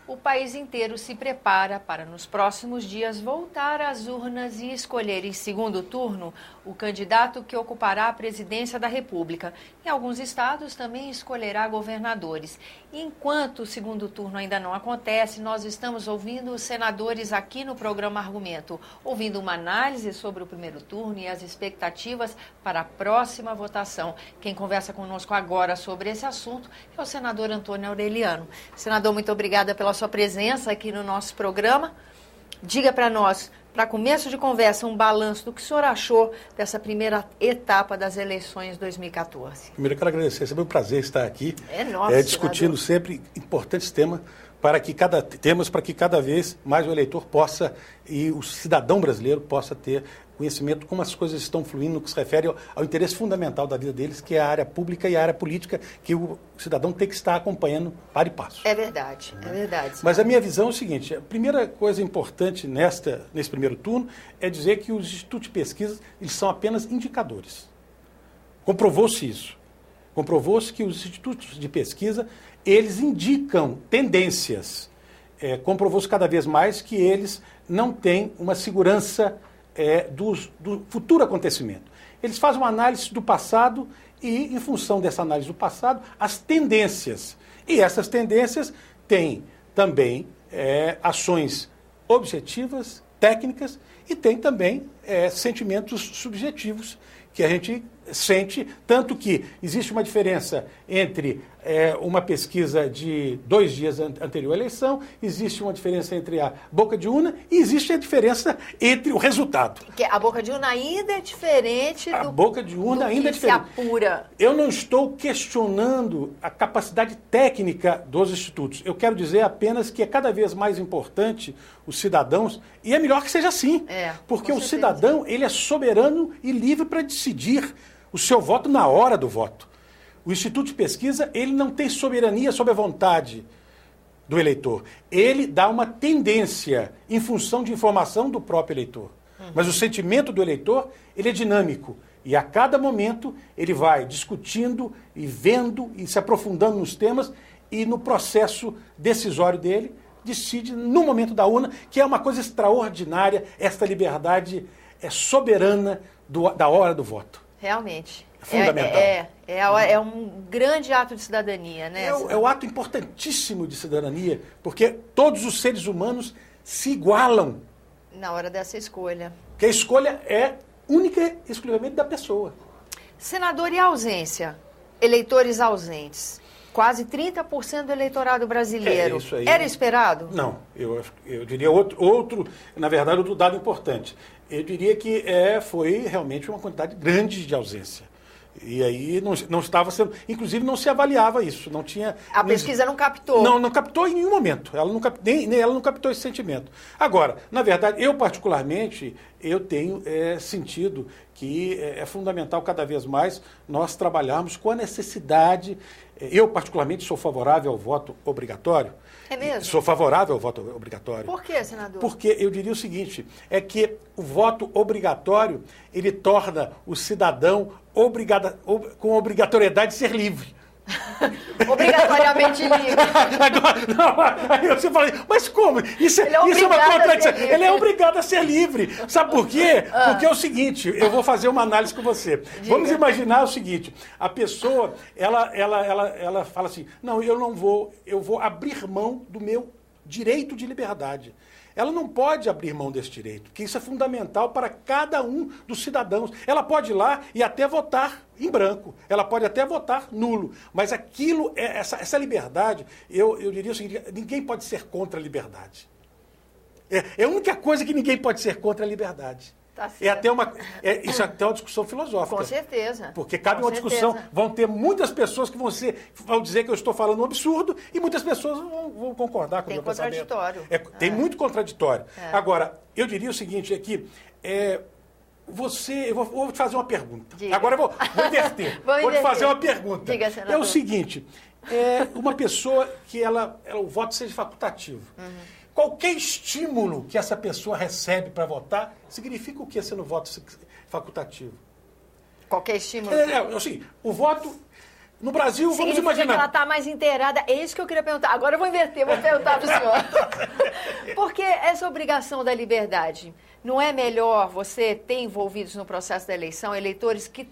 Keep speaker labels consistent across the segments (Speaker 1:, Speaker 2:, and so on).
Speaker 1: o país inteiro se prepara para, nos próximos dias, voltar às urnas e escolher em segundo turno o candidato que ocupará a presidência da República. Em alguns estados também escolherá governadores. E enquanto o segundo turno ainda não acontece, nós estamos ouvindo os senadores aqui no programa Argumento, ouvindo uma análise sobre o primeiro turno e as expectativas para a próxima votação. Quem conversa conosco agora sobre esse assunto é o senador Antônio Aureliano. Senador, muito obrigada pela sua presença aqui no nosso programa. Diga para nós, para começo de conversa, um balanço do que o senhor achou dessa primeira etapa das eleições de 2014.
Speaker 2: Primeiro, eu quero agradecer, é sempre um prazer estar aqui,
Speaker 1: nosso,
Speaker 2: discutindo sempre importantes temas para que cada vez mais o eleitor possa e o cidadão brasileiro possa ter conhecimento como as coisas estão fluindo no que se refere ao interesse fundamental da vida deles, que é a área pública e a área política, que o cidadão tem que estar acompanhando para e passo.
Speaker 1: É verdade, é verdade.
Speaker 2: Mas a minha visão é o seguinte, a primeira coisa importante nesse primeiro turno é dizer que os institutos de pesquisa eles são apenas indicadores. Comprovou-se isso. Comprovou-se que os institutos de pesquisa, eles indicam tendências. Comprovou-se cada vez mais que eles não têm uma segurança do futuro acontecimento. Eles fazem uma análise do passado e, em função dessa análise do passado, as tendências. E essas tendências têm também ações objetivas, técnicas, e tem também sentimentos subjetivos que a gente sente, tanto que existe uma diferença entre uma pesquisa de 2 dias anterior à eleição, existe uma diferença entre a boca de urna e existe a diferença entre o resultado.
Speaker 1: Porque a boca de urna ainda é diferente
Speaker 2: A boca de urna ainda é diferente.
Speaker 1: Se apura.
Speaker 2: Eu não estou questionando a capacidade técnica dos institutos. Eu quero dizer apenas que é cada vez mais importante os cidadãos, e é melhor que seja assim, porque o cidadão ele é soberano e livre para decidir o seu voto na hora do voto. O Instituto de Pesquisa, ele não tem soberania sobre a vontade do eleitor. Ele dá uma tendência em função de informação do próprio eleitor. Mas o sentimento do eleitor, ele é dinâmico. E a cada momento ele vai discutindo e vendo e se aprofundando nos temas e no processo decisório dele decide no momento da urna, que é uma coisa extraordinária, esta liberdade soberana da hora do voto.
Speaker 1: Realmente.
Speaker 2: É fundamental.
Speaker 1: É um grande ato de cidadania, né?
Speaker 2: É um ato importantíssimo de cidadania, porque todos os seres humanos se igualam.
Speaker 1: Na hora dessa escolha.
Speaker 2: Porque a escolha é única e exclusivamente da pessoa.
Speaker 1: Senador, e a ausência? Eleitores ausentes. Quase 30% do eleitorado brasileiro.
Speaker 2: Isso aí.
Speaker 1: Era esperado?
Speaker 2: Não, eu diria na verdade, outro dado importante. Eu diria que foi realmente uma quantidade grande de ausência. E aí não estava sendo... Inclusive, não se avaliava isso. Não tinha...
Speaker 1: A pesquisa não captou.
Speaker 2: Não captou em nenhum momento. Nem ela não captou esse sentimento. Agora, na verdade, eu particularmente, eu tenho sentido que é fundamental cada vez mais nós trabalharmos com a necessidade... Eu, particularmente, sou favorável ao voto obrigatório.
Speaker 1: É mesmo?
Speaker 2: Sou favorável ao voto obrigatório.
Speaker 1: Por quê, senador?
Speaker 2: Porque eu diria o seguinte, é que o voto obrigatório, ele torna o cidadão com obrigatoriedade de ser livre.
Speaker 1: Obrigatoriamente livre.
Speaker 2: Aí você fala, mas como? Isso é uma contradição. Ele é obrigado a ser livre. Sabe por quê? Porque é o seguinte, eu vou fazer uma análise com você. Diga. Vamos imaginar o seguinte, a pessoa, ela fala assim, não, eu vou abrir mão do meu direito de liberdade. Ela não pode abrir mão desse direito, porque isso é fundamental para cada um dos cidadãos. Ela pode ir lá e até votar em branco, ela pode até votar nulo, mas aquilo, essa liberdade, eu diria o seguinte, ninguém pode ser contra a liberdade. É a única coisa que ninguém pode ser contra a liberdade.
Speaker 1: Tá
Speaker 2: Isso é até uma discussão filosófica.
Speaker 1: Com certeza.
Speaker 2: Porque cabe uma discussão. Vão ter muitas pessoas que vão dizer que eu estou falando um absurdo e muitas pessoas vão concordar com o meu pensamento. Tem muito contraditório. Agora, eu diria o seguinte, é que eu vou te fazer uma pergunta.
Speaker 1: Diga.
Speaker 2: Agora eu vou inverter. Vou te fazer uma pergunta.
Speaker 1: Diga, senador.
Speaker 2: É o seguinte, uma pessoa que o voto seja facultativo. Qualquer estímulo que essa pessoa recebe para votar, significa o que sendo voto facultativo?
Speaker 1: Qualquer estímulo?
Speaker 2: Assim, o voto No Brasil, vamos imaginar...
Speaker 1: que ela está mais inteirada. É isso que eu queria perguntar. Agora eu vou inverter, vou perguntar para o senhor. Porque essa obrigação da liberdade, não é melhor você ter envolvidos no processo da eleição eleitores que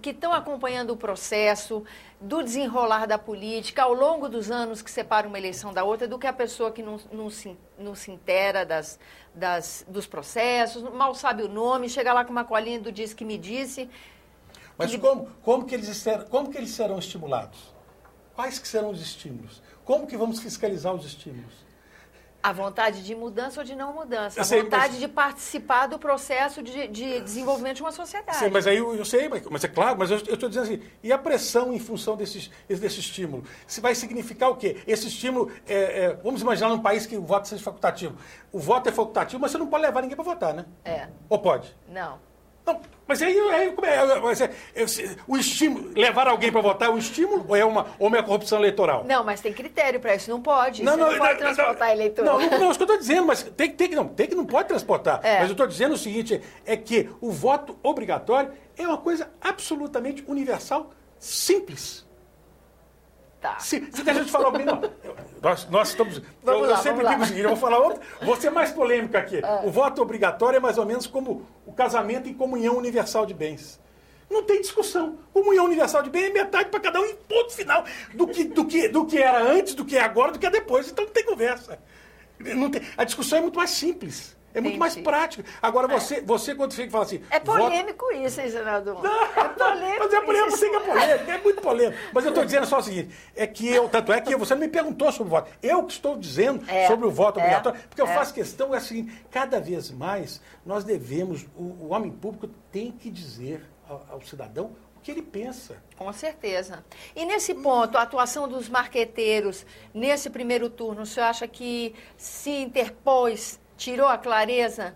Speaker 1: estão acompanhando o processo do desenrolar da política ao longo dos anos que separa uma eleição da outra, do que a pessoa que não se inteira dos processos, mal sabe o nome, chega lá com uma colinha do Diz que me disse...
Speaker 2: Mas como que eles serão estimulados? Quais que serão os estímulos? Como que vamos fiscalizar os estímulos?
Speaker 1: A vontade de mudança ou de não mudança. A vontade de participar do processo de desenvolvimento de uma sociedade.
Speaker 2: Sim, mas aí eu sei, mas é claro, mas eu estou dizendo assim, e a pressão em função desse estímulo? Se vai significar o quê? Esse estímulo, vamos imaginar num país que o voto seja facultativo. O voto é facultativo, mas você não pode levar ninguém para votar, né? Ou pode?
Speaker 1: Não.
Speaker 2: Não, mas aí como o estímulo, levar alguém para votar é um estímulo ou é uma corrupção eleitoral?
Speaker 1: Não, mas tem critério para isso, não pode. Você não pode transportar eleitor.
Speaker 2: Não, isso que eu estou dizendo, mas não pode transportar. Mas eu estou dizendo o seguinte, é que o voto obrigatório é uma coisa absolutamente universal, simples.
Speaker 1: Tá.
Speaker 2: Se deixa eu te falar bem, não. Nós estamos... Eu sempre digo o seguinte, eu vou falar outro, vou ser mais polêmico aqui. O voto obrigatório é mais ou menos como o casamento em comunhão universal de bens. Não tem discussão. Comunhão universal de bens é metade para cada um e ponto final do que era antes, do que é agora, do que é depois. Então não tem conversa. A discussão é muito mais simples. É muito mais prático. Agora, você quando chega e fala assim...
Speaker 1: É polêmico isso, hein, senador?
Speaker 2: Não, é polêmico. Mas é polêmico, você que é polêmico. É muito polêmico. Mas eu estou dizendo só o seguinte, tanto é que você não me perguntou sobre o voto. Eu que estou dizendo sobre o voto obrigatório, porque eu faço questão, é o seguinte, cada vez mais nós devemos, o homem público tem que dizer ao cidadão o que ele pensa.
Speaker 1: Com certeza. E nesse ponto, a atuação dos marqueteiros, nesse primeiro turno, o senhor acha que se interpôs, tirou a clareza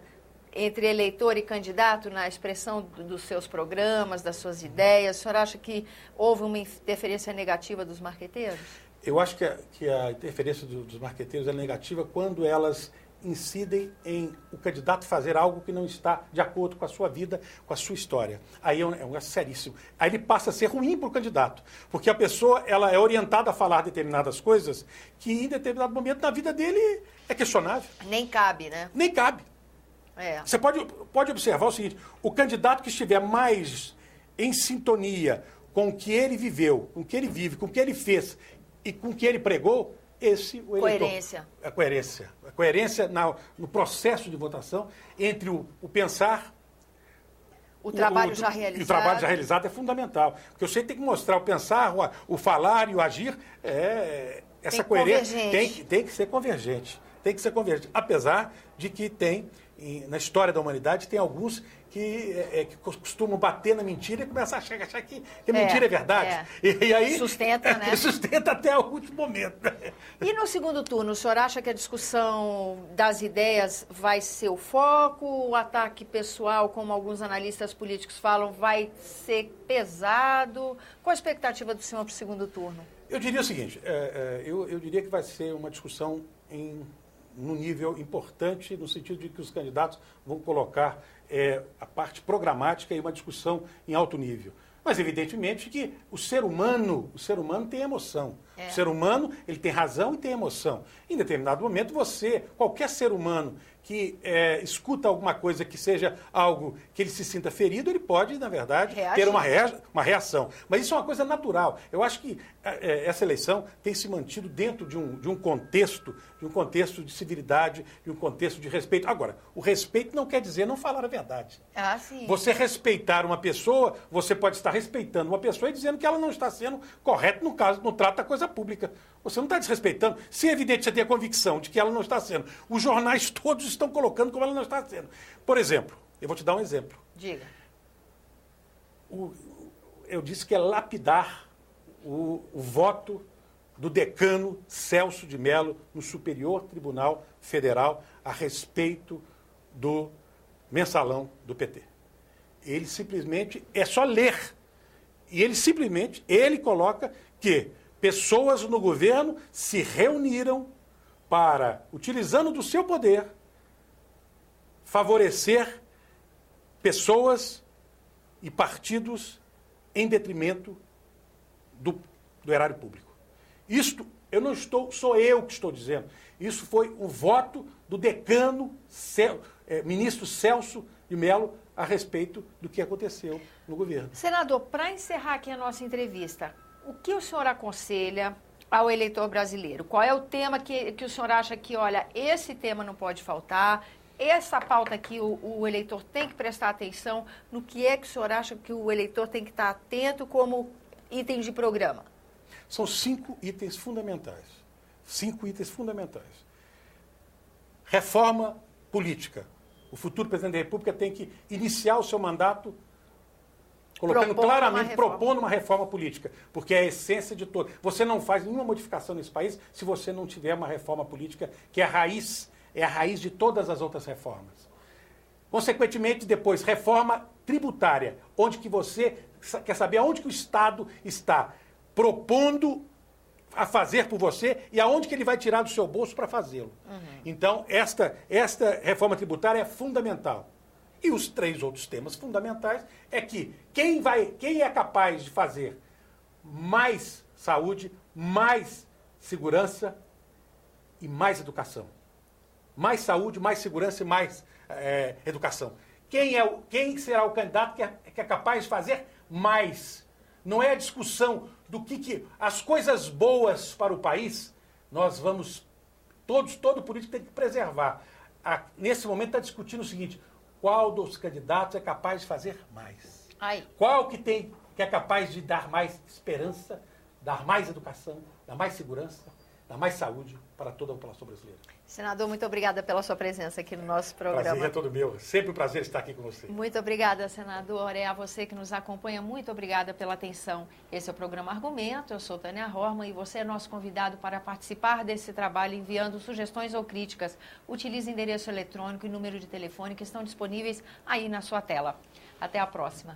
Speaker 1: entre eleitor e candidato na expressão dos seus programas, das suas ideias? O senhor acha que houve uma interferência negativa dos marqueteiros?
Speaker 2: Eu acho que a interferência dos marqueteiros é negativa quando elas incidem em o candidato fazer algo que não está de acordo com a sua vida, com a sua história. Aí é seríssimo. Aí ele passa a ser ruim para o candidato, porque a pessoa ela é orientada a falar determinadas coisas que em determinado momento na vida dele é questionável.
Speaker 1: Nem cabe, né?
Speaker 2: Nem cabe. Você pode observar o seguinte, o candidato que estiver mais em sintonia com o que ele viveu, com o que ele vive, com o que ele fez e com o que ele pregou, o eleitor.
Speaker 1: Coerência.
Speaker 2: A coerência no processo de votação entre o pensar...
Speaker 1: O trabalho já realizado.
Speaker 2: O trabalho já realizado é fundamental. Porque você tem que mostrar o pensar, o falar e o agir. Essa coerência tem que ser convergente. Tem que ser convergente. Apesar de que na história da humanidade, tem alguns que costumam bater na mentira e começam a achar que a mentira é verdade. E aí...
Speaker 1: Sustenta, né?
Speaker 2: Sustenta até o último momento.
Speaker 1: E no segundo turno, o senhor acha que a discussão das ideias vai ser o foco? O ataque pessoal, como alguns analistas políticos falam, vai ser pesado? Qual a expectativa do senhor para o segundo turno?
Speaker 2: Eu diria o seguinte, eu diria que vai ser uma discussão num nível importante, no sentido de que os candidatos vão colocar a parte programática e uma discussão em alto nível. Mas, evidentemente, que o ser humano tem emoção. O ser humano, ele tem razão e tem emoção. Em determinado momento, qualquer ser humano que escuta alguma coisa que seja algo que ele se sinta ferido, ele pode, na verdade, ter uma reação. Mas isso é uma coisa natural. Eu acho que essa eleição tem se mantido dentro de um contexto de civilidade, de um contexto de respeito. Agora, o respeito não quer dizer não falar a verdade.
Speaker 1: Sim.
Speaker 2: Você respeitar uma pessoa, você pode estar respeitando uma pessoa e dizendo que ela não está sendo correta no trato da coisa pública. Você não está desrespeitando. Se é evidente que você tem a convicção de que ela não está sendo, os jornais todos estão colocando como ela não está sendo. Por exemplo, eu vou te dar um exemplo.
Speaker 1: Diga.
Speaker 2: Eu disse que é lapidar o voto do decano Celso de Mello no Superior Tribunal Federal a respeito do mensalão do PT. Ele simplesmente, é só ler, e ele coloca que pessoas no governo se reuniram para, utilizando do seu poder, favorecer pessoas e partidos em detrimento do erário público. Isto, sou eu que estou dizendo. Isso foi o voto do decano, ministro Celso de Mello, a respeito do que aconteceu no governo.
Speaker 1: Senador, para encerrar aqui a nossa entrevista, o que o senhor aconselha ao eleitor brasileiro? Qual é o tema que o senhor acha que, olha, esse tema não pode faltar, essa pauta aqui o eleitor tem que prestar atenção, no que é que o senhor acha que o eleitor tem que estar atento como itens de programa?
Speaker 2: São 5 itens fundamentais. 5 itens fundamentais. Reforma política. O futuro presidente da República tem que iniciar o seu mandato colocando claramente, propondo uma reforma política, porque é a essência de todo. Você não faz nenhuma modificação nesse país se você não tiver uma reforma política, que é a raiz de todas as outras reformas. Consequentemente, depois, reforma tributária, onde que você quer saber aonde que o Estado está propondo a fazer por você e aonde que ele vai tirar do seu bolso para fazê-lo. Então, esta reforma tributária é fundamental. E os 3 outros temas fundamentais é que quem é capaz de fazer mais saúde, mais segurança e mais educação. Mais saúde, mais segurança e mais educação. Quem será o candidato que é capaz de fazer mais? Não é a discussão do que as coisas boas para o país, nós vamos, todo político tem que preservar. Nesse momento está discutindo o seguinte: qual dos candidatos é capaz de fazer mais? Qual que é capaz de dar mais esperança, dar mais educação, dar mais segurança, dar mais saúde para toda a população brasileira?
Speaker 1: Senador, muito obrigada pela sua presença aqui no nosso programa.
Speaker 2: Prazer é todo meu. Sempre um prazer estar aqui com você.
Speaker 1: Muito obrigada, senador. É a você que nos acompanha. Muito obrigada pela atenção. Esse é o programa Argumento. Eu sou Tânia Horman e você é nosso convidado para participar desse trabalho enviando sugestões ou críticas. Utilize endereço eletrônico e número de telefone que estão disponíveis aí na sua tela. Até a próxima.